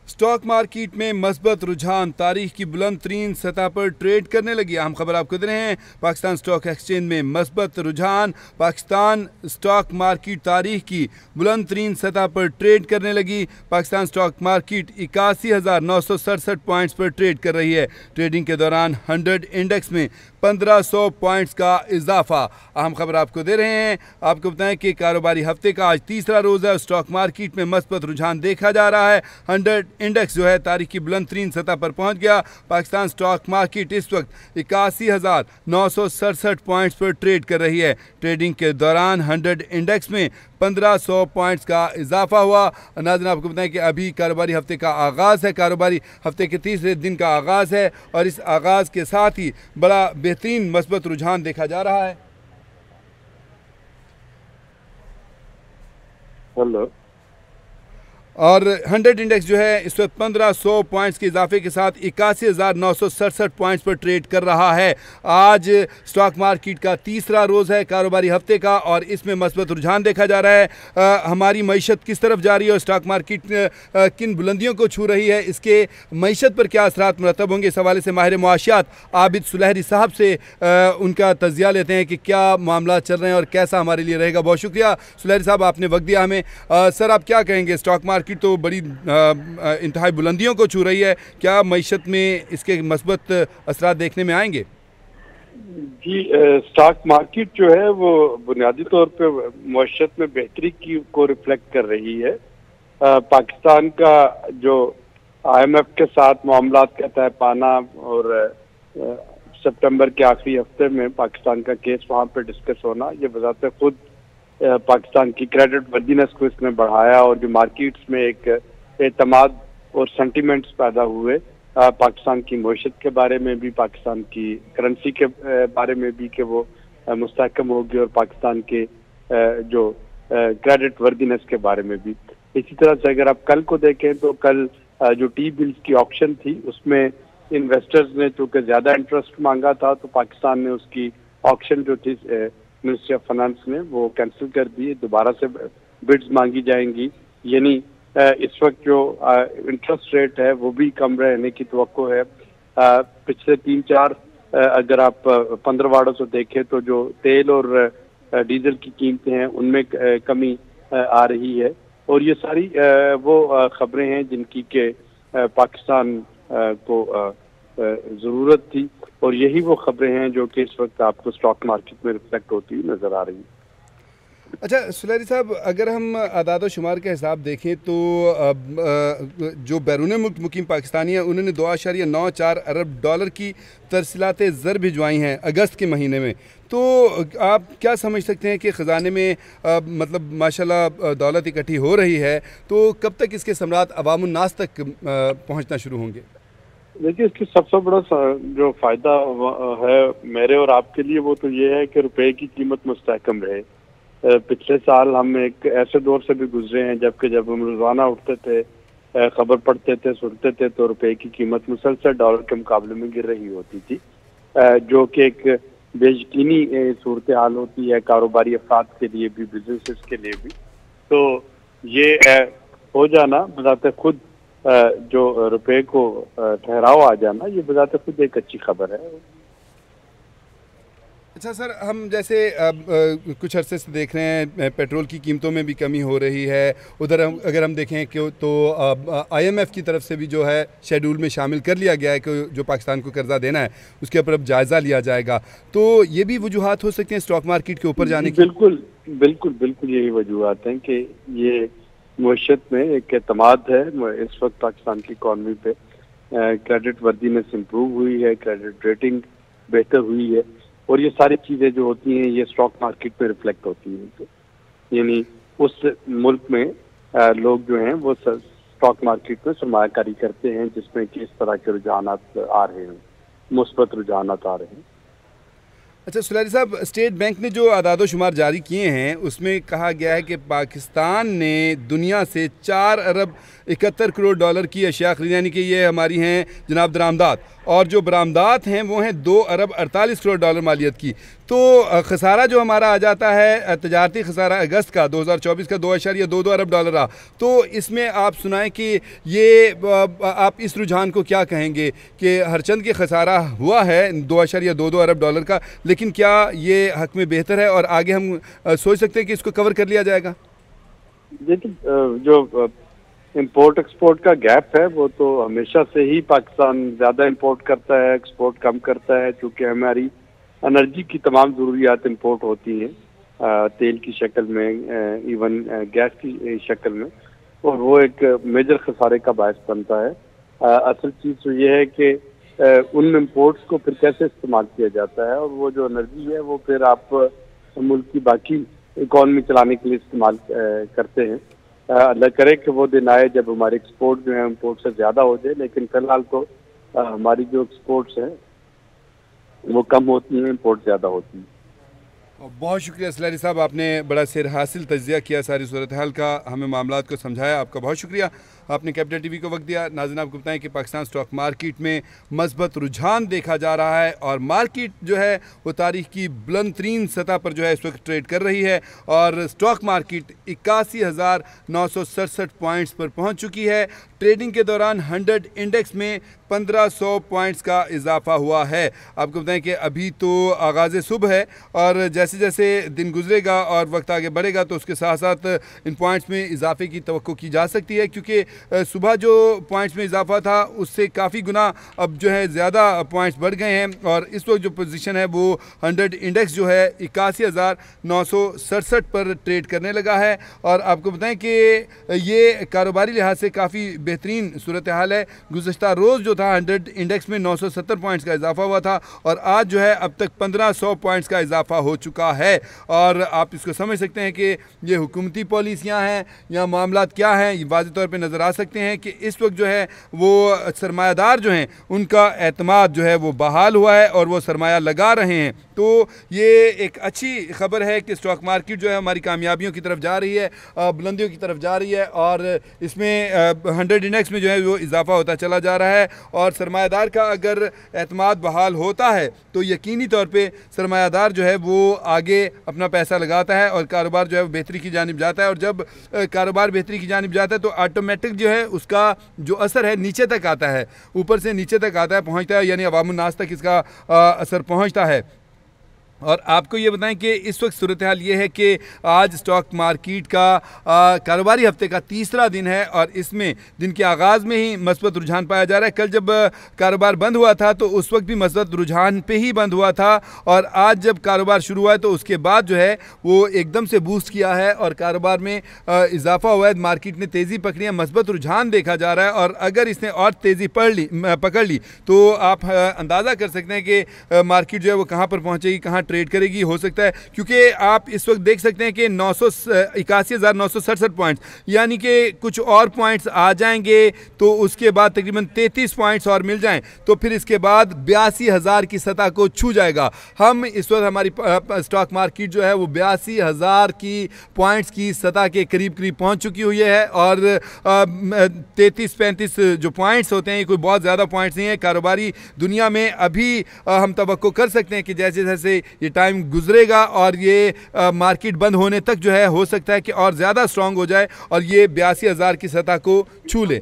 Stock market में मस्बत रुझान तारीख की बुलंद तरीन सतह पर ट्रेड करने लगी। अहम खबर आपको दे रहे हैं, पाकिस्तान स्टॉक एक्सचेंज में मस्बत रुझान पाकिस्तान स्टॉक मार्केट तारीख की बुलंद तरीन सतह पर ट्रेड करने लगी। पाकिस्तान स्टॉक मार्केट 81,967 पॉइंट्स पर ट्रेड कर रही है। ट्रेडिंग के दौरान 100 इंडेक्स में 1500 पॉइंट्स का इजाफा। अहम खबर आपको दे रहे हैं, आपको बताएं कि कारोबारी हफ्ते का आज तीसरा रोज़ है। स्टॉक मार्केट में मस्बत रुझान देखा जा रहा है। 100 इंडेक्स जो है तारीख की बुलंद तरीन सतह पर पहुंच गया। पाकिस्तान स्टॉक मार्केट इस वक्त 81,967 पॉइंट्स पर ट्रेड कर रही है। ट्रेडिंग के दौरान 100 इंडेक्स में 1500 पॉइंट्स का इजाफा हुआ। नाज़रीन, आपको बताएं कि अभी कारोबारी हफ्ते का आगाज़ है। कारोबारी हफ्ते के तीसरे दिन का आगाज़ है और इस आगाज़ के साथ ही बड़ा बेहतरीन मस्बत रुझान देखा जा रहा है। हेलो। और 100 इंडेक्स जो है इस वक्त 1500 पॉइंट्स के इजाफे के साथ 81,967 पॉइंट्स पर ट्रेड कर रहा है। आज स्टॉक मार्केट का तीसरा रोज़ है कारोबारी हफ्ते का और इसमें मस्बत रुझान देखा जा रहा है। हमारी मईशत किस तरफ जा रही है और स्टॉक मार्केट किन बुलंदियों को छू रही है, इसके मईशत पर क्या असरात मुरतब होंगे, इस हवाले से माहिर मुआशियात आबिद सुलहरी साहब से उनका तजिया लेते हैं कि क्या मामला चल रहे हैं और कैसा हमारे लिए रहेगा। बहुत शुक्रिया सुलहरी साहब, आपने वक्त दिया हमें। सर, आप क्या कहेंगे, स्टॉक मार्केट की तो बड़ी इंतहाई बुलंदियों को छू रही है, क्या मईशत में इसके मस्बत असरात देखने में आएंगे? जी, स्टॉक मार्केट जो है वो बुनियादी तौर पे मईशत में बेहतरी को रिफ्लेक्ट कर रही है। पाकिस्तान का जो IMF के साथ मामलात का तय पाना और सितंबर के आखिरी हफ्ते में पाकिस्तान का केस वहाँ पे डिस्कस होना, ये बजाते खुद पाकिस्तान की क्रेडिट वर्दीनेस को इसने बढ़ाया और जो मार्केट्स में एक एतमाद और सेंटिमेंट्स पैदा हुए पाकिस्तान की मईशत के बारे में भी, पाकिस्तान की करेंसी के बारे में भी कि वो मुस्तहकम होगी और पाकिस्तान के जो क्रेडिट वर्दीनेस के बारे में भी। इसी तरह से अगर आप कल को देखें तो कल जो टी बिल्स की ऑक्शन थी उसमें इन्वेस्टर्स ने चूँकि ज़्यादा इंटरेस्ट मांगा था तो पाकिस्तान ने उसकी ऑक्शन जो थी मिनिस्ट्री ऑफ फाइनेंस ने वो कैंसिल कर दी। दोबारा से बिड्स मांगी जाएंगी, यानी इस वक्त जो इंटरेस्ट रेट है वो भी कम रहने की तवक्को है। पिछले 3-4 अगर आप 15 वारों से देखें तो जो तेल और डीजल की कीमतें हैं उनमें कमी आ रही है और ये सारी वो खबरें हैं जिनकी के पाकिस्तान को ज़रूरत थी और यही वो खबरें हैं जो कि इस वक्त आपको स्टॉक मार्केट में रिफ्लेक्ट होती हुई नज़र आ रही है। अच्छा सुलहरी साहब, अगर हम आदाद शुमार के हिसाब देखें तो जो बैरून मुल्क मुकीम पाकिस्तानी हैं उन्होंने 2.94 अरब डॉलर की तरसीलात ज़र भिजवाई हैं अगस्त के महीने में। तो आप क्या समझ सकते हैं कि ख़जाने में मतलब माशाल्लाह दौलत इकट्ठी हो रही है, तो कब तक इसके समरात अवामुन्नास तक पहुँचना शुरू होंगे? देखिए, इसकी सबसे बड़ा जो फ़ायदा है मेरे और आपके लिए वो तो ये है कि रुपए की कीमत मुस्तहकम रहे। पिछले साल हम एक ऐसे दौर से भी गुजरे हैं जब हम रोज़ाना उठते थे, खबर पढ़ते थे, सुनते थे तो रुपए की कीमत मुसलसल डॉलर के मुकाबले में गिर रही होती थी, जो कि एक बेयकीनी सूरत हाल होती है कारोबारी अफराद के लिए भी, बिजनेसेस के लिए भी। तो ये हो जाना बजाते खुद जो रुपए को ठहराव आ जाना, ये बजाते खुद एक अच्छी खबर है। अच्छा सर, हम जैसे कुछ अरसे से देख रहे हैं पेट्रोल की कीमतों में भी कमी हो रही है। उधर अगर हम देखें कि तो IMF की तरफ से भी जो है शेड्यूल में शामिल कर लिया गया है कि जो पाकिस्तान को कर्जा देना है उसके ऊपर अब जायज़ा लिया जाएगा। तो ये भी वजूहात हो सकते हैं स्टॉक मार्केट के ऊपर जाने की? बिल्कुल बिल्कुल बिल्कुल यही वजूहात हैं कि ये मईशत में एक एतमाद है इस वक्त पाकिस्तान की इकॉनमी पे। क्रेडिट वर्दीनेस इम्प्रूव हुई है, क्रेडिट रेटिंग बेहतर हुई है और ये सारी चीज़ें जो होती हैं ये स्टॉक मार्केट पे रिफ्लेक्ट होती हैं। तो यानी उस मुल्क में लोग जो हैं वो स्टॉक मार्केट में सरमायाकारी करते हैं जिसमें कि इस तरह के रुझानात आ रहे हैं, मुस्बत रुझानात आ रहे हैं। अच्छा सुलहरी साहब, स्टेट बैंक ने जो आदाद शुमार जारी किए हैं उसमें कहा गया है कि पाकिस्तान ने दुनिया से 4 अरब 71 करोड़ डॉलर की अशिया खरीदी, यानी कि ये हमारी हैं जनाब दरामदात, और जो बरामदात हैं वो हैं 2 अरब 48 करोड़ डॉलर मालियत की। تو خسارہ جو ہمارا آ جاتا ہے تجارتی خسارہ اگست کا 2024 کا 2.22 ارب ڈالر رہا، تو اس میں آپ سنائیں کہ یہ آپ اس رجحان کو کیا کہیں گے کہ ہر چند کے خسارہ ہوا ہے 2.22 ارب ڈالر کا، لیکن کیا یہ حق میں بہتر ہے اور آگے ہم سوچ سکتے ہیں کہ اس کو کور کر لیا جائے گا؟ دیکھیں جو امپورٹ ایکسپورٹ کا گیپ ہے وہ تو ہمیشہ سے ہی پاکستان زیادہ امپورٹ کرتا ہے، ایکسپورٹ کم کرتا ہے، چونکہ ہماری انرجی کی تمام ضروریات امپورٹ ہوتی ہیں تیل کی شکل میں، ایون گیس کی شکل میں، اور وہ ایک میجر خسارے کا باعث بنتا ہے۔ اصل چیز تو یہ ہے کہ ان امپورٹس کو پھر کیسے استعمال کیا جاتا ہے، اور وہ جو انرجی ہے وہ پھر آپ ملک کی باقی اکانومی چلانے کے لیے استعمال کرتے ہیں۔ اللہ کرے کہ وہ دن آئے جب ہمارے ایکسپورٹ جو ہیں امپورٹ سے زیادہ ہو جائے، لیکن فی الحال تو ہماری جو ایکسپورٹس ہیں وہ کم ہوتی ہیں، امپورٹ زیادہ ہوتی ہیں۔ بہت شکریہ اسلحری صاحب، آپ نے بڑا سیر حاصل تجزیہ کیا ساری صورتحال کا، ہمیں معاملات کو سمجھایا، آپ کا بہت شکریہ، آپ نے کیپٹل ٹی وی کو وقت دیا۔ ناظرین آپ کو بتائیں کہ پاکستان سٹاک مارکیٹ میں مثبت رجحان دیکھا جا رہا ہے اور مارکیٹ جو ہے وہ تاریخ کی بلند ترین سطح پر جو ہے اس وقت ٹریڈ کر رہی ہے، اور سٹاک مارکیٹ 81,967 پوائنٹس پر پہنچ چکی ہے۔ ٹریڈنگ کے دوران 100 انڈیکس میں 1500 پوائنٹس کا اضافہ ہوا ہے۔ آپ کو بتائیں کہ ابھی تو آغاز صبح ہے، اور جیسے جیسے دن گزرے گا اور وقت آگے بڑھے گا تو اس کے ساتھ ساتھ ان پوائنٹس میں اضافے کی توقع کی جا سکتی ہے، کیونکہ صبح جو پوائنٹس میں اضافہ تھا اس سے کافی گنا اب جو ہے زیادہ پوائنٹس بڑھ گئے ہیں، اور اس وقت جو پوزیشن ہے وہ 100 انڈیکس جو ہے 81,967 پر ٹریڈ کرنے لگا ہے۔ اور آپ کو بتائیں کہ یہ کاروباری لحاظ سے کافی بہترین صورتحال ہے۔ گزشتہ روز جو تھا 100 انڈیکس میں 970 پوائنٹس کا اضافہ ہوا تھا، اور آج جو ہے اب تک 1500 پوائنٹس کا اضافہ ہو چکا ہے، اور آپ اس کو سمجھ سکتے ہیں کہ یہ حکومتی پالیسیاں ہیں یا معاملات کیا ہیں، یہ واضح طور پہ نظر آ سکتے ہیں کہ اس وقت جو ہے وہ سرمایہ دار جو ہیں ان کا اعتماد جو ہے وہ بحال ہوا ہے اور وہ سرمایہ لگا رہے ہیں۔ تو یہ ایک اچھی خبر ہے کہ سٹاک مارکیٹ جو ہے ہماری کامیابیوں کی طرف جا رہی ہے، بلندیوں کی طرف جا رہی ہے، اور اس میں 100 انڈیکس میں جو ہے وہ اضافہ ہوتا چلا جا رہا ہے، اور سرمایہ دار کا اگر اعتماد بحال ہوتا ہے تو یقینی طور پہ سرمایہ دار جو ہے وہ آگے اپنا پیسہ لگاتا ہے اور کاروبار جو ہے وہ بہتری کی جانب جاتا ہے، اور جب کاروبار بہتری کی جانب جاتا ہے تو آٹومیٹک جو ہے اس کا جو اثر ہے نیچے تک آتا ہے، اوپر سے نیچے تک آتا ہے، پہنچتا ہے، یعنی عوام الناس تک اس کا اثر پہنچتا ہے۔ اور آپ کو یہ بتائیں کہ اس وقت صورتحال یہ ہے کہ آج سٹاک مارکیٹ کا کاروباری ہفتے کا تیسرا دن ہے، اور اس میں دن کے آغاز میں ہی مثبت رجحان پایا جا رہا ہے۔ کل جب کاروبار بند ہوا تھا تو اس وقت بھی مثبت رجحان پہ ہی بند ہوا تھا، اور آج جب کاروبار شروع ہوا ہے تو اس کے بعد جو ہے وہ ایک دم سے بوسٹ کیا ہے اور کاروبار میں اضافہ ہوا ہے، مارکیٹ نے تیزی پکڑی ہے، مثبت رجحان دیکھا جا رہا ہے، اور اگر اس نے اور تیزی پکڑ لی تو آپ اندازہ کر سکتے ہیں کہ مارکیٹ جو ہے وہ کہاں پر پہنچے گی، کہاں ٹریڈ کرے گی، ہو سکتا ہے، کیونکہ آپ اس وقت دیکھ سکتے ہیں کہ 81,967 پوائنٹس، یعنی کہ کچھ اور پوائنٹس آ جائیں گے تو اس کے بعد تقریباً 33 پوائنٹس اور مل جائیں تو پھر اس کے بعد 82,000 کی سطح کو چھو جائے گا۔ ہم اس وقت ہماری سٹاک مارکیٹ جو ہے وہ 82,000 کی پوائنٹس کی سطح کے قریب پہنچ چکی ہوئی ہے، اور 33-35 جو پوائنٹس ہوتے ہیں یہ کوئی بہت زیادہ پوائنٹس نہیں ہیں۔ کاروباری دنیا میں ابھی ہم توقع کر سکتے ہیں کہ جیسے جیسے یہ ٹائم گزرے گا اور یہ مارکیٹ بند ہونے تک جو ہے ہو سکتا ہے کہ اور زیادہ سٹرونگ ہو جائے اور یہ 82,000 کی سطح کو چھو لے۔